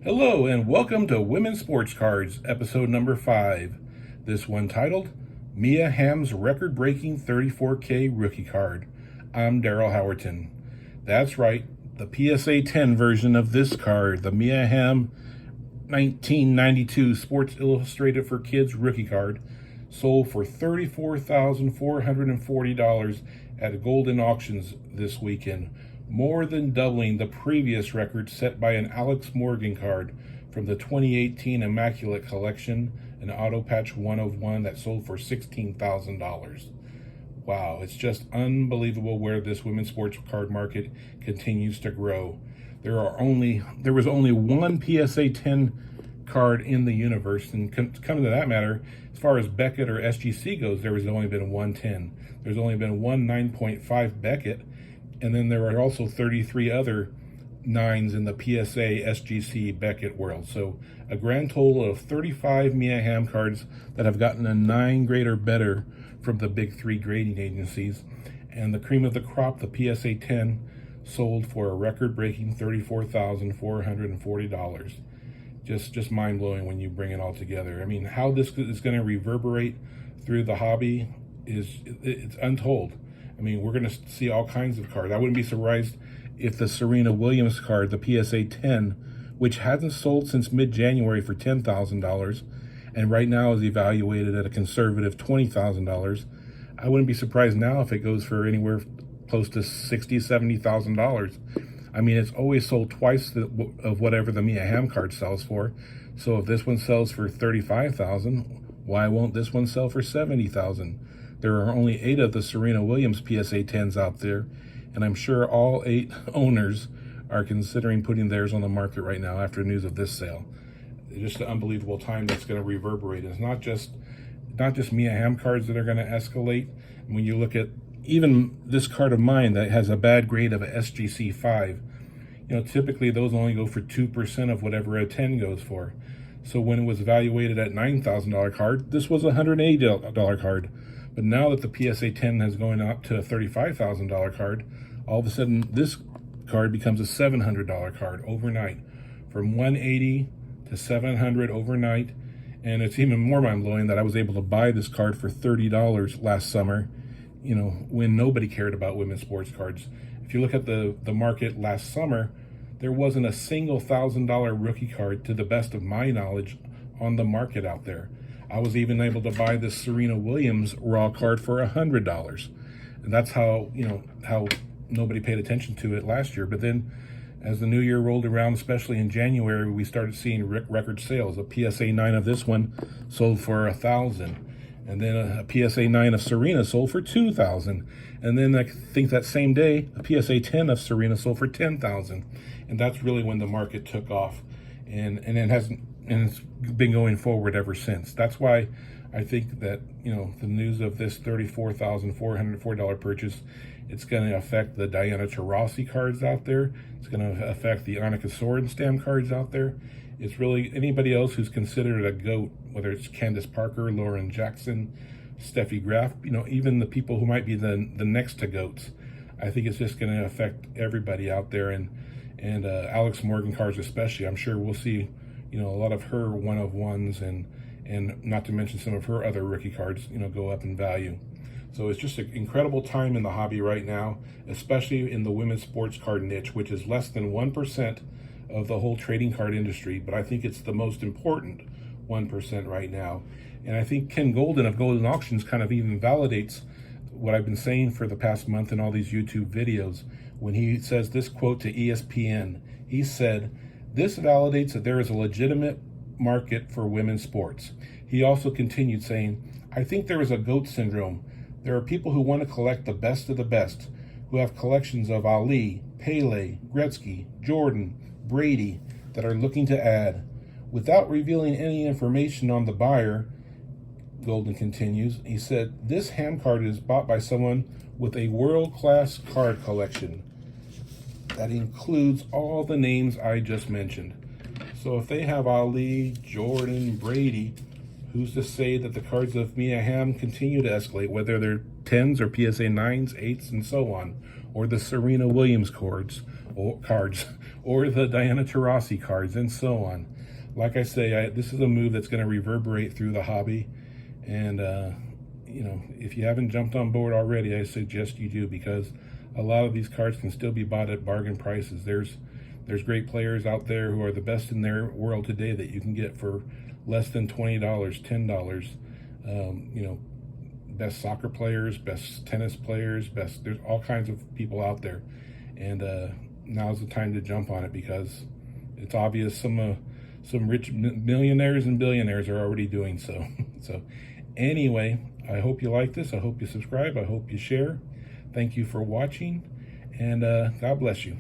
Hello and welcome to Women's Sports Cards, episode number 5. This one titled, Mia Hamm's record-breaking 34K rookie card. I'm Darryl Howerton. That's right, the PSA 10 version of this card, the Mia Hamm 1992 Sports Illustrated for Kids rookie card, sold for $34,440 at Goldin Auctions this weekend, more than doubling the previous record set by an Alex Morgan card from the 2018 Immaculate Collection, an auto patch 1 of 1 that sold for $16,000. Wow, it's just unbelievable where this women's sports card market continues to grow. There was only one PSA 10 card in the universe, and come to that matter, as far as Beckett or SGC goes, there has only been one 10. There's only been one 9.5 Beckett, and then there are also 33 other 9s in the PSA SGC Beckett world. So a grand total of 35 Mia Hamm cards that have gotten a 9 grade or better from the big 3 grading agencies. And the cream of the crop, the PSA 10, sold for a record-breaking $34,440. Just mind-blowing when you bring it all together. I mean, how this is going to reverberate through the hobby it's untold. I mean, we're going to see all kinds of cards. I wouldn't be surprised if the Serena Williams card, the PSA 10, which hasn't sold since mid-January for $10,000, and right now is evaluated at a conservative $20,000, I wouldn't be surprised now if it goes for anywhere close to $60,000, $70,000. I mean, it's always sold twice of whatever the Mia Hamm card sells for. So if this one sells for $35,000, why won't this one sell for $70,000? There are only 8 of the Serena Williams PSA 10s out there, and I'm sure all 8 owners are considering putting theirs on the market right now after news of this sale. It's just an unbelievable time that's going to reverberate. It's not just Mia Hamm cards that are going to escalate. When you look at even this card of mine that has a bad grade of a SGC 5, typically those only go for 2% of whatever a 10 goes for. So when it was evaluated at $9,000 card, this was a $180 card. But now that the PSA 10 has gone up to a $35,000 card, all of a sudden this card becomes a $700 card overnight, from $180 to $700 overnight. And it's even more mind-blowing that I was able to buy this card for $30 last summer, when nobody cared about women's sports cards. If you look at the market last summer, there wasn't a single $1,000 rookie card, to the best of my knowledge, on the market out there. I was even able to buy this Serena Williams raw card for $100. And that's how nobody paid attention to it last year. But then as the new year rolled around, especially in January, we started seeing record sales. A PSA 9 of this one sold for $1,000. And then a PSA 9 of Serena sold for $2,000. And then I think that same day, a PSA 10 of Serena sold for $10,000. And that's really when the market took off. And it's been going forward ever since. That's why I think that, the news of this $34,404 purchase, it's going to affect the Diana Taurasi cards out there. It's going to affect the Annika Sorenstam cards out there. It's really anybody else who's considered a GOAT, whether it's Candace Parker, Lauren Jackson, Steffi Graf, even the people who might be the next to GOATs. I think it's just going to affect everybody out there, and Alex Morgan cards especially. I'm sure we'll see, a lot of her 1 of 1s and not to mention some of her other rookie cards, go up in value. So it's just an incredible time in the hobby right now, especially in the women's sports card niche, which is less than 1% of the whole trading card industry, but I think it's the most important 1% right now. And I think Ken Goldin of Goldin Auctions kind of even validates what I've been saying for the past month in all these YouTube videos when he says this quote to ESPN. He said, "This validates that there is a legitimate market for women's sports." He also continued saying, "I think there is a GOAT syndrome. There are people who want to collect the best of the best, who have collections of Ali, Pele, Gretzky, Jordan, Brady that are looking to add. Without revealing any information on the buyer," Goldin continues, he said, "this Hamm card is bought by someone with a world-class card collection that includes all the names I just mentioned." So if they have Ali, Jordan, Brady, who's to say that the cards of Mia Hamm continue to escalate, whether they're 10s or PSA 9s, 8s, and so on, or the Serena Williams cards, or the Diana Taurasi cards, and so on. Like I say, this is a move that's going to reverberate through the hobby, and you know, if you haven't jumped on board already, I suggest you do, because a lot of these cards can still be bought at bargain prices. There's great players out there who are the best in their world today that you can get for less than $20, $10. You know, best soccer players, best tennis players, there's all kinds of people out there, and now's the time to jump on it, because it's obvious some rich millionaires and billionaires are already doing so. So anyway, I hope you like this. I hope you subscribe. I hope you share. Thank you for watching, and God bless you.